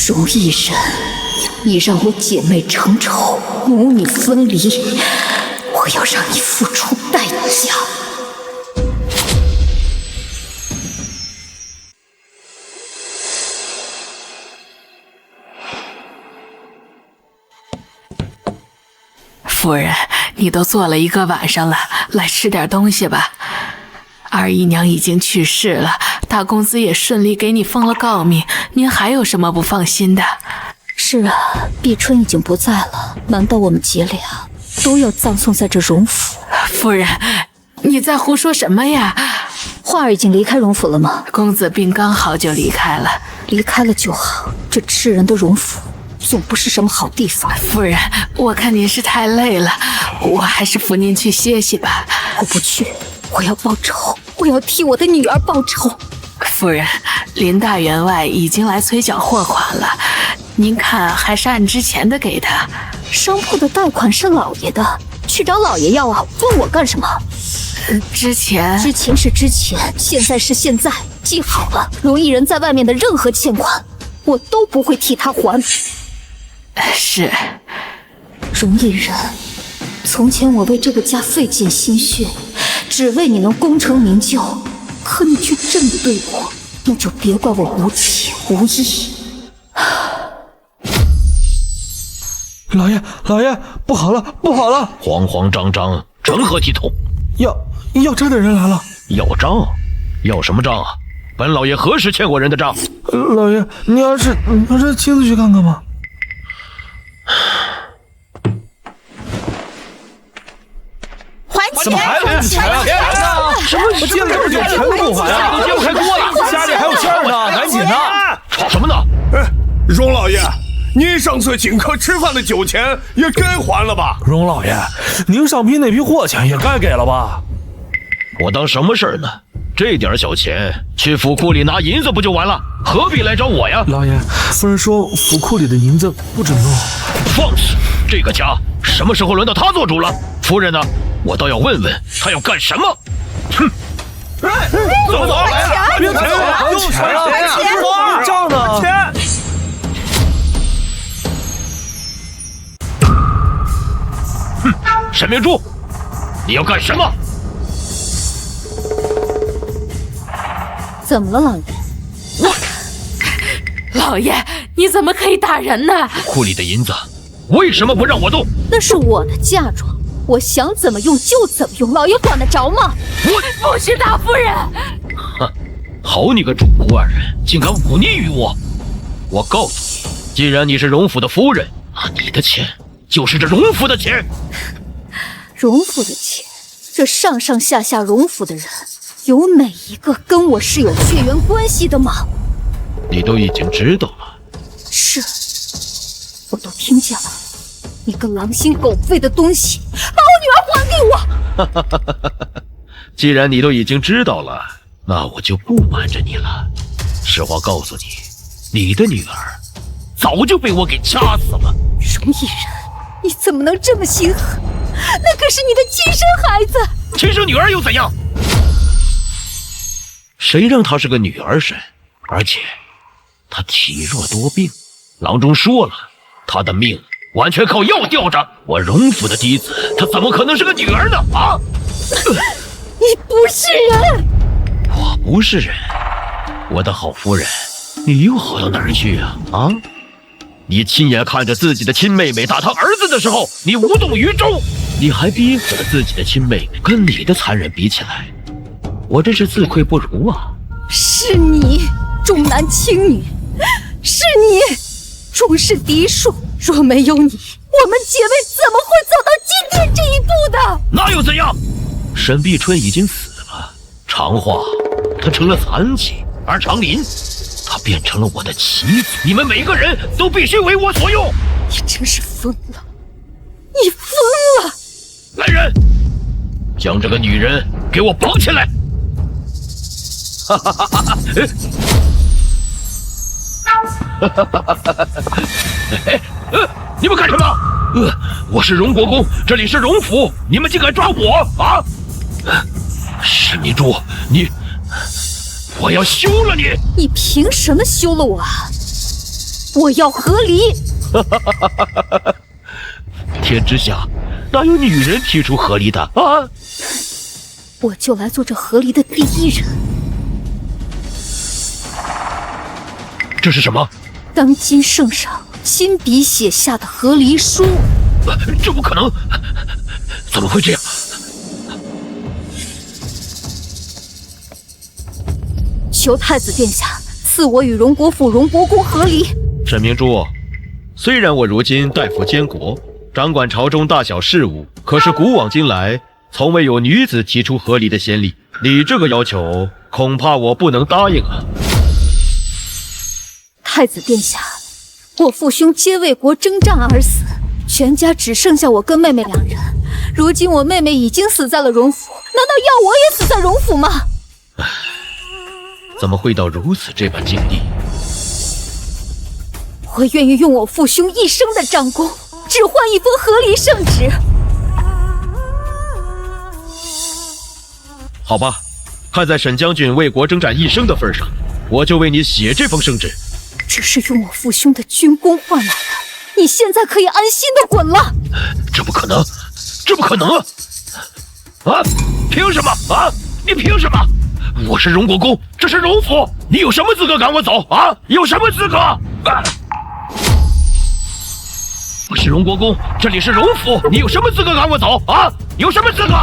如意人，你让我姐妹成仇，母女分离，我要让你付出代价。夫人，你都坐了1个晚上了，来吃点东西吧。二姨娘已经去世了，大公子也顺利给你封了诰命，您还有什么不放心的？是啊，碧春已经不在了，难道我们姐俩都要葬送在这荣府？夫人，你在胡说什么呀？花儿已经离开荣府了吗？公子病刚好就离开了。离开了就好，这吃人的荣府总不是什么好地方。夫人，我看您是太累了，我还是扶您去歇息吧。我不去，我要报仇，我要替我的女儿报仇。夫人，林大员外已经来催缴货款了，您看还是按之前的给他。商铺的贷款是老爷的，去找老爷要啊，问我干什么？之前是之前，现在是现在，记好了，荣毅人在外面的任何欠款，我都不会替他还。是。荣毅人，从前我为这个家费尽心血，只为你能功成名就，可你却这么对我，那就别怪我无情无义。老爷，老爷，不好了，不好了！慌慌张张，成何体统？要账的人来了！要账？要什么账啊？本老爷何时欠过人的账？老爷，你要是亲自去看看吗？还怎么还钱！钱啊？什么？我借了这么久，钱不还啊？都揭不开锅呀！家里还有欠呢，赶紧的！吵什么呢？荣老爷，您上次请客吃饭的酒钱也该还了吧？荣老爷，您上批那批货钱也该给了吧？我当什么事儿呢？这点小钱，去府库里拿银子不就完了？何必来找我呀？老爷，夫人说府库里的银子不准弄。放肆！这个家什么时候轮到他做主了？夫人呢？我倒要问问他要干什么。哼！走走，别钱，还钱啊！账呢？钱！哼！沈明珠，你要干什么？怎么了，老爷？老爷，你怎么可以打人呢？库里的银子为什么不让我动？那是我的嫁妆，我想怎么用就怎么用，老爷管得着吗？不是大夫人！哼，好你个主仆二人，竟敢忤逆于我！我告诉你，既然你是荣府的夫人，那你的钱就是这荣府的钱。荣府的钱，这上上下下荣府的人，有哪一个跟我是有血缘关系的吗？你都已经知道了。是，我都听见了。你个狼心狗肺的东西，把我女儿还给我！既然你都已经知道了，那我就不瞒着你了。实话告诉你，你的女儿早就被我给掐死了。荣毅人，你怎么能这么心狠？那可是你的亲生孩子。亲生女儿又怎样？谁让她是个女儿身？而且她体弱多病，郎中说了，她的命完全靠药吊着。我荣府的嫡子，她怎么可能是个女儿呢？啊！你不是人！我不是人，我的好夫人，你又好到哪儿去啊？啊！你亲眼看着自己的亲妹妹打她儿子的时候，你无动于衷，你还逼死了自己的亲妹妹，跟你的残忍比起来，我真是自愧不如啊！是你重男轻女，是你重视嫡庶。若没有你，我们姐妹怎么会走到今天这一步的？那又怎样？沈碧春已经死了，长花她成了残疾，而长林她变成了我的妻子。你们每个人都必须为我所用。你真是疯了！你疯了！来人，将这个女人给我绑起来！哈哈哈哈！你们干什么？我是荣国公，这里是荣府，你们竟敢抓我啊！沈明珠，我要休了你！你凭什么休了我啊？我要和离！天之下哪有女人提出和离的啊？我就来做这和离的第一人。这是什么？当今圣上亲笔写下的和离书。这不可能！怎么会这样？求太子殿下赐我与荣国府荣国公和离。沈明珠，虽然我如今代父监国，掌管朝中大小事务，可是古往今来，从未有女子提出和离的先例。你这个要求，恐怕我不能答应啊。太子殿下，我父兄皆为国征战而死，全家只剩下我跟妹妹两人。如今我妹妹已经死在了荣府，难道要我也死在荣府吗？怎么会到如此这般境地？我愿意用我父兄一生的战功，只换一封和离圣旨。好吧，看在沈将军为国征战一生的份上，我就为你写这封圣旨。只是用我父兄的军功换来的，你现在可以安心的滚了。这不可能，这不可能啊！啊？凭什么啊？你凭什么？我是荣国公，这是荣府，你有什么资格赶我走啊？有什么资格？我是荣国公，这里是荣府，你有什么资格赶我走啊？有什么资格？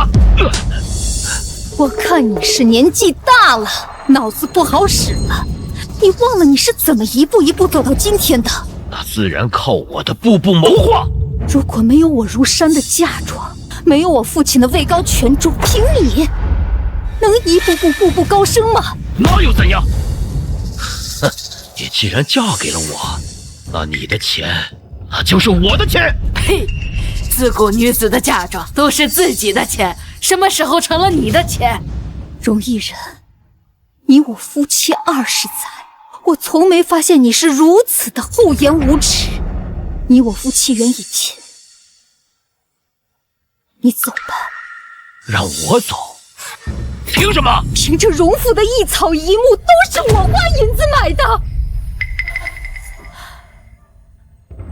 我看你是年纪大了，脑子不好使了。你忘了你是怎么一步一步走到今天的？那自然靠我的步步谋划。如果没有我如山的嫁妆，没有我父亲的位高权重，凭你能一步步高升吗？那又怎样？哼，你既然嫁给了我，那你的钱那就是我的钱。呸！自古女子的嫁妆都是自己的钱，什么时候成了你的钱？荣毅人，你我夫妻20载，我从没发现你是如此的厚颜无耻。你我夫妻缘已尽，你走吧。让我走？凭什么？凭着荣府的一草一木都是我花银子买的。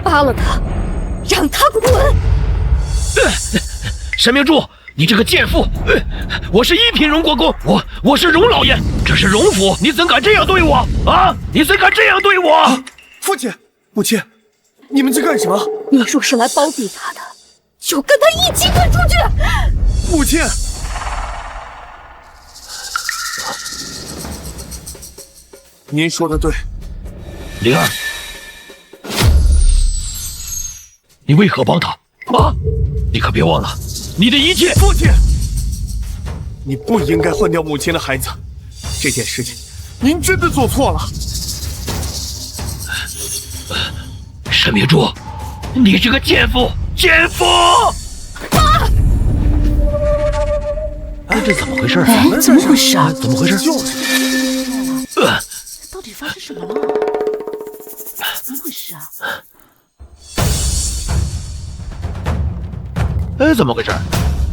扒了他，让他滚！沈明珠，你这个贱妇！我是1品荣国公，我是荣老爷，这是荣府，你怎敢这样对我啊？你怎敢这样对我？啊，父亲、母亲，你们在干什么？你若是来包庇他的，就跟他一起滚出去！母亲，您说的对。灵儿，你为何帮他啊？你可别忘了，你的一切。父亲，你不应该换掉母亲的孩子，这件事情您真的做错了。沈明珠，你这个贱妇！奸夫！哎，这怎么回事？怎么回事啊？怎么回事？到底发生什么了？怎么回事啊？哎，怎么回事？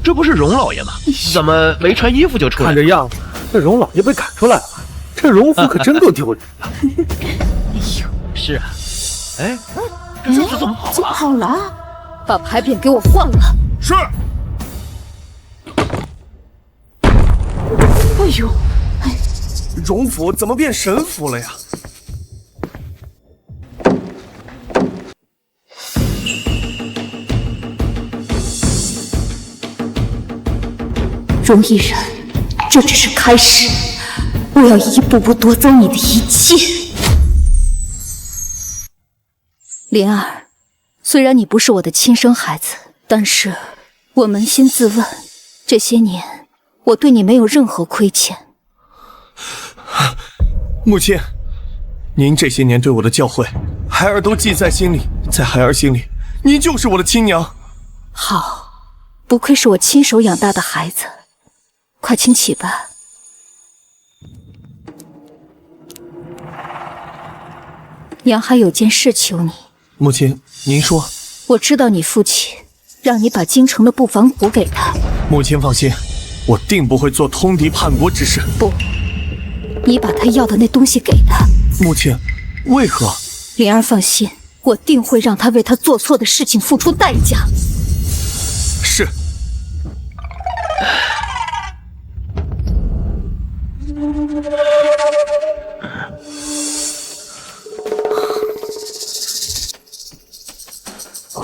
这不是荣老爷吗？怎么没穿衣服就出来了？看这样子，这荣老爷被赶出来了，这荣府可真够丢人的。哎呦，是啊，哎，这怎么跑了？怎么跑了？把牌匾给我换了。是。哎呦，荣府怎么变神府了呀？荣毅然，这只是开始，我要一步步夺走你的一切。灵儿，虽然你不是我的亲生孩子，但是我扪心自问，这些年我对你没有任何亏欠。母亲，您这些年对我的教诲，孩儿都记在心里，在孩儿心里，您就是我的亲娘。好，不愧是我亲手养大的孩子，快请起吧。娘还有件事求你。母亲，您说。我知道你父亲让你把京城的不凡谷给他。母亲放心，我定不会做通敌叛国之事。不，你把他要的那东西给他。母亲，为何？灵儿放心，我定会让他为他做错的事情付出代价。是。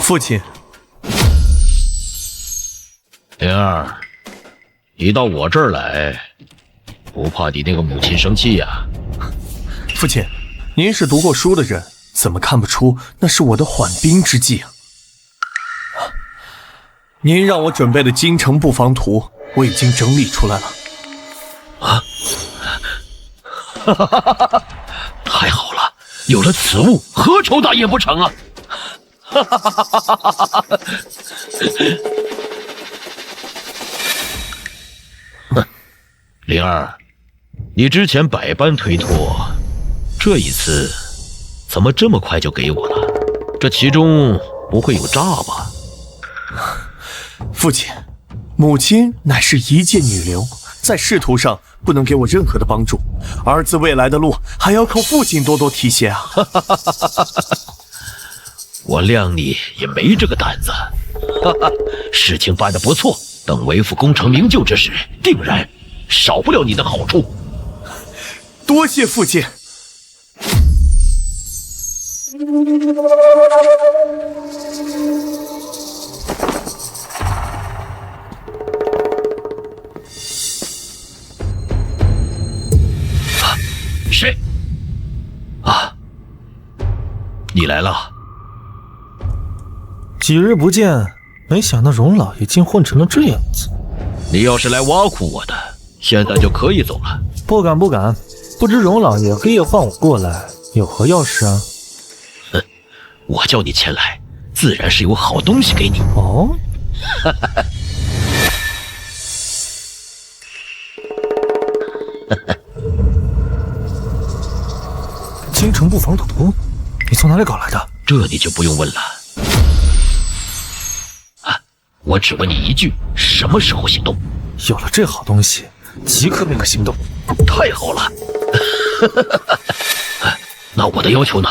父亲，灵儿，你到我这儿来，不怕你那个母亲生气呀？父亲，您是读过书的人，怎么看不出那是我的缓兵之计啊？您让我准备的京城布防图，我已经整理出来了。啊！哈哈哈哈哈！太好了，有了此物，何愁大业不成啊！哈哈哈哈哈哈！哼，灵儿，你之前百般推脱，这一次怎么这么快就给我了？这其中不会有诈吧？父亲，母亲乃是一介女流，在仕途上不能给我任何的帮助，儿子未来的路还要靠父亲多多提携啊！我谅你也没这个胆子，哈哈，事情办得不错，等为父功成名就之时，定然少不了你的好处。多谢父亲。谁？啊，你来了。几日不见，没想到荣老爷竟混成了这样子。你要是来挖苦我的，现在就可以走了。不敢不敢，不知荣老爷黑夜唤我过来，有何要事啊？哼，我叫你前来，自然是有好东西给你。哦。京城布防图，你从哪里搞来的？这你就不用问了。啊，我只问你一句，什么时候行动？有了这好东西，即刻便可行动。太好了。那我的要求呢？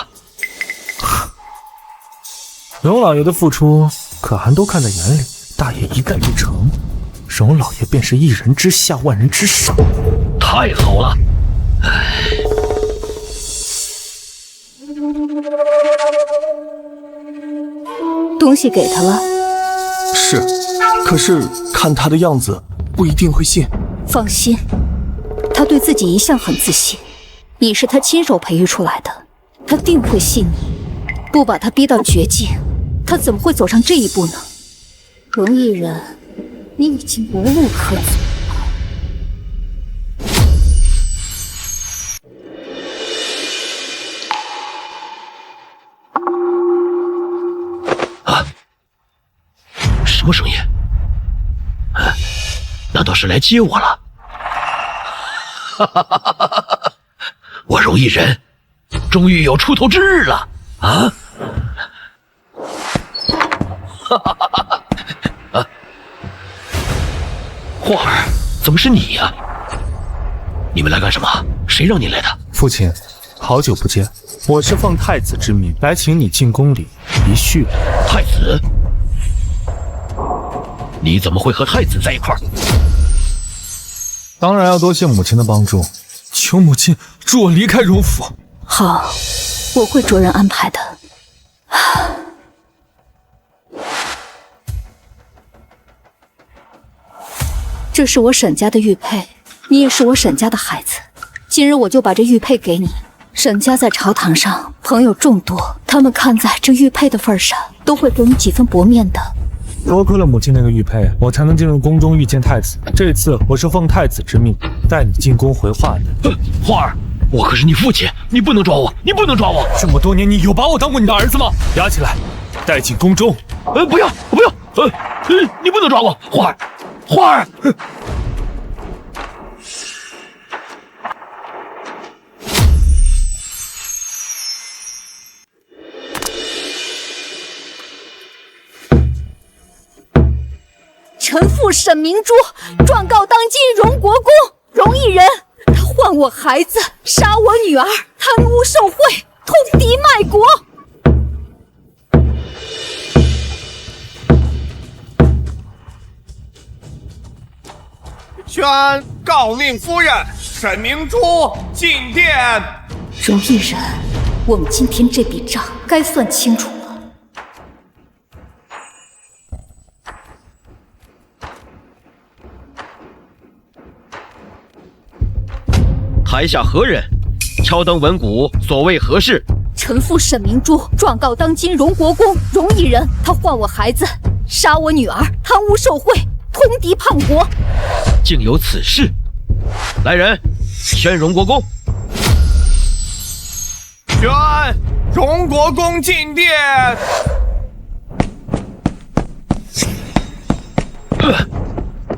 荣老爷的付出，可汗都看在眼里。大业一旦必成，荣老爷便是一人之下，万人之上。太好了。唉。东西给他了。是，可是看他的样子，不一定会信。放心，他对自己一向很自信，你是他亲手培育出来的，他定会信你。不把他逼到绝境，他怎么会走上这一步呢？荣毅人，你已经无路可走。什么声音？难道是来接我了？我荣毅人终于有出头之日了啊！霍儿，怎么是你呀？你们来干什么？谁让你来的？父亲，好久不见，我是奉太子之命来请你进宫里一叙。太子？你怎么会和太子在一块儿？当然要多谢母亲的帮助，求母亲助我离开荣府。好，我会着人安排的。这是我沈家的玉佩，你也是我沈家的孩子，今日我就把这玉佩给你。沈家在朝堂上朋友众多，他们看在这玉佩的份上，都会给你几分薄面的。多亏了母亲那个玉佩，我才能进入宫中遇见太子。这次我是奉太子之命带你进宫回话的。花儿，我可是你父亲，你不能抓我，你不能抓我！这么多年，你有把我当过你的儿子吗？押起来，带进宫中。不要，不要！你不能抓我，花儿，花儿！臣妇沈明珠状告当今荣国公荣毅人，他唤我孩子，杀我女儿，贪污受贿，通敌卖国。宣诰命夫人沈明珠进殿。荣毅人，我们今天这笔账该算清楚了。台下何人？敲灯闻鼓，所谓何事？臣妇沈明珠状告当今荣国公荣毅人，他唤我孩子，杀我女儿，贪污受贿，通敌叛国。竟有此事！来人，宣荣国公。宣荣国公进殿。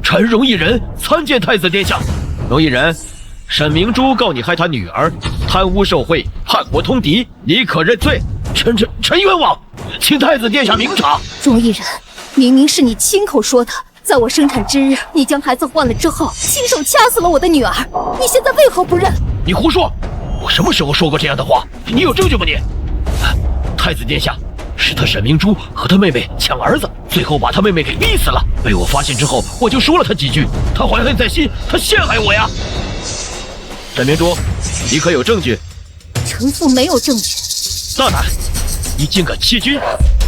臣荣毅人参见太子殿下。荣毅人，沈明珠告你害他女儿贪污受贿，叛国通敌，你可认罪？臣冤枉，请太子殿下明察。荣毅人，明明是你亲口说的，在我生产之日，你将孩子换了之后，亲手掐死了我的女儿，你现在为何不认？你胡说！我什么时候说过这样的话？你有证据吗你？太子殿下，是他沈明珠和他妹妹抢儿子，最后把他妹妹给逼死了。被我发现之后，我就说了他几句，他怀恨在心，他陷害我呀。沈明珠，你可有证据？臣妇没有证据。大胆！你竟敢欺君！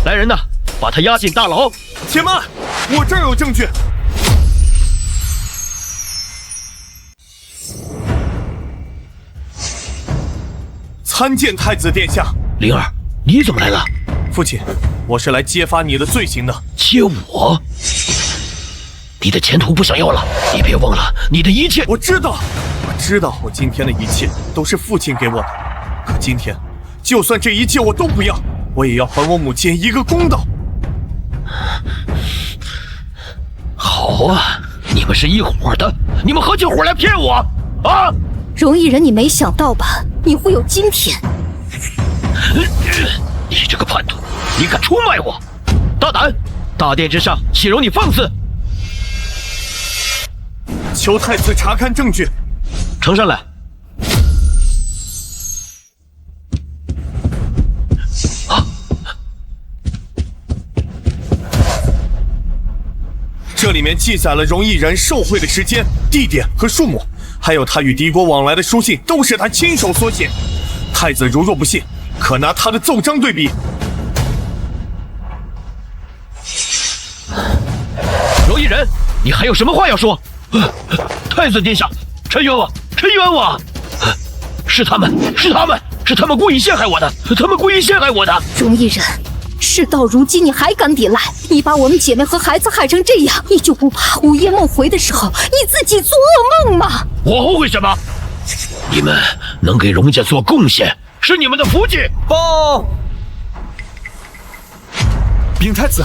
来人呐，把他押进大牢！且慢，我这儿有证据。参见太子殿下。灵儿，你怎么来了？父亲，我是来揭发你的罪行的。揭我？你的前途不想要了，你别忘了你的一切。我知道，我今天的一切都是父亲给我的。可今天，就算这一切我都不要，我也要还我母亲一个公道。好啊，你们是一伙的，你们合起伙来骗我啊！荣毅人，你没想到吧？你会有今天。你这个叛徒，你敢出卖我！大胆！大殿之上，岂容你放肆！求太子查看证据。呈上来。这里面记载了荣毅人受贿的时间、地点和数目，还有他与敌国往来的书信，都是他亲手所写。太子如若不信，可拿他的奏章对比。荣毅人，你还有什么话要说？太子殿下，臣冤枉，臣冤枉！是他们故意陷害我的，荣毅人，事到如今你还敢抵赖？你把我们姐妹和孩子害成这样，你就不怕午夜梦回的时候你自己做噩梦吗？我后悔什么？你们能给荣家做贡献，是你们的福气。报！禀太子，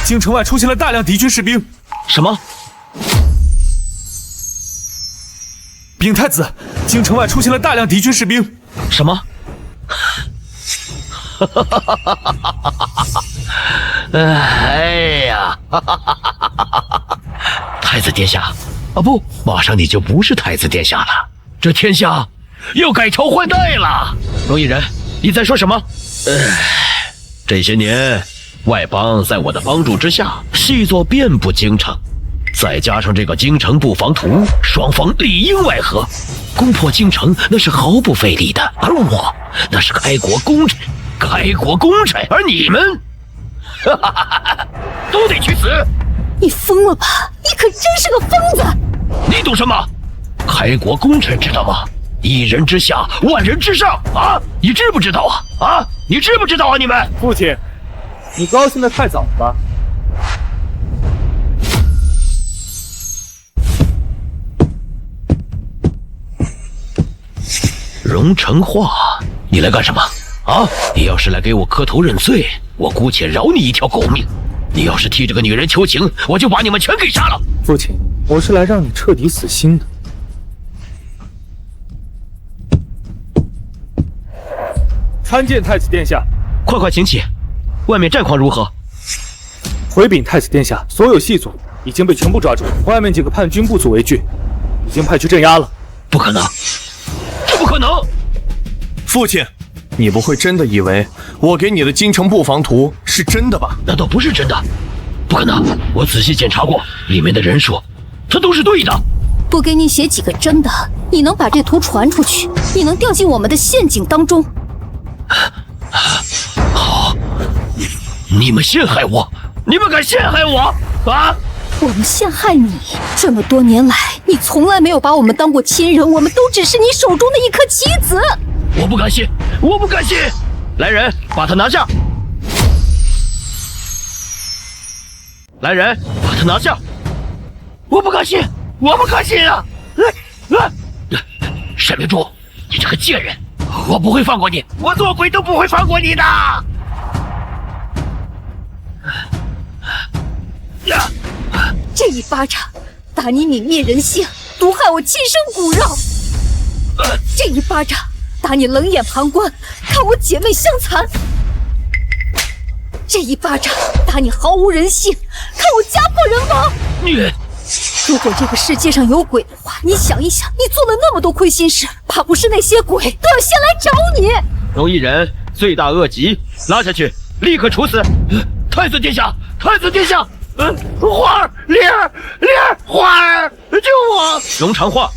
京城外出现了大量敌军士兵。什么？禀太子，京城外出现了大量敌军士兵。什么？哎呀！太子殿下，啊不，马上你就不是太子殿下了，这天下要改朝换代了。荣毅人，你在说什么？这些年外邦在我的帮助之下，细作遍布京城，再加上这个京城布防图，双方里应外合，攻破京城那是毫不费力的。而我那是开国功臣，而你们，都得去死！你疯了吧？你可真是个疯子！你懂什么？开国功臣知道吗？一人之下，万人之上啊！你知不知道啊？你知不知道啊？你们父亲，你高兴得太早了吧？荣成化，你来干什么？啊！你要是来给我磕头认罪，我姑且饶你一条狗命；你要是替这个女人求情，我就把你们全给杀了。父亲，我是来让你彻底死心的。参见太子殿下。快请起。外面战况如何？回禀太子殿下，所有细作已经被全部抓住，外面几个叛军不足为惧，已经派去镇压了。不可能，这不可能！父亲，你不会真的以为我给你的京城布防图是真的吧？难道不是真的？不可能！我仔细检查过，里面的人数，它都是对的。不给你写几个真的，你能把这图传出去，你能掉进我们的陷阱当中。好，你们陷害我，你们敢陷害我啊！我们陷害你，这么多年来，你从来没有把我们当过亲人，我们都只是你手中的一颗棋子。我不敢信，来人，把他拿下！来人，把他拿下！我不敢信啊！沈明珠，你这个贱人，我不会放过你，我做鬼都不会放过你的！这一巴掌打你泯灭人性，毒害我亲生骨肉；这一巴掌打你冷眼旁观，看我姐妹相残；这一巴掌打你毫无人性，看我家破人亡。如果这个世界上有鬼的话，你想一想，你做了那么多亏心事，怕不是那些鬼都要先来找你。荣毅人罪大恶极，拉下去，立刻处死！太子殿下，花儿，莲儿，花儿，救我！荣长化，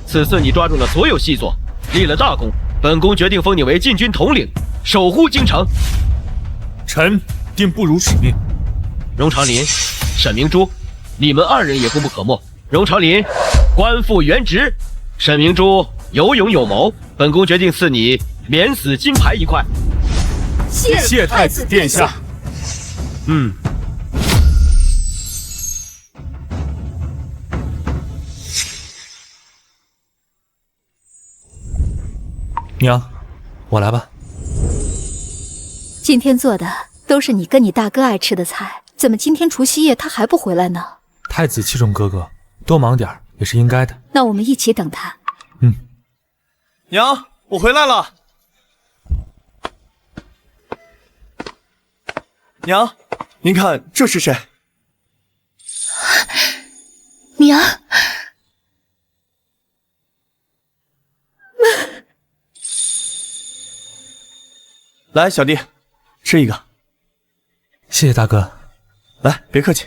此次你抓住了所有细作，立了大功，本宫决定封你为禁军统领，守护京城。臣定不辱使命。荣长林、沈明珠，你们2人也功不可没。荣长林官复原职，沈明珠有勇有谋，本宫决定赐你免死金牌1块。谢太子殿下。娘，我来吧。今天做的都是你跟你大哥爱吃的菜，怎么今天除夕夜他还不回来呢？太子器重哥哥，多忙点也是应该的。那我们一起等他。娘，我回来了。娘，您看这是谁？娘，来，小弟，吃一个。谢谢大哥。来，别客气。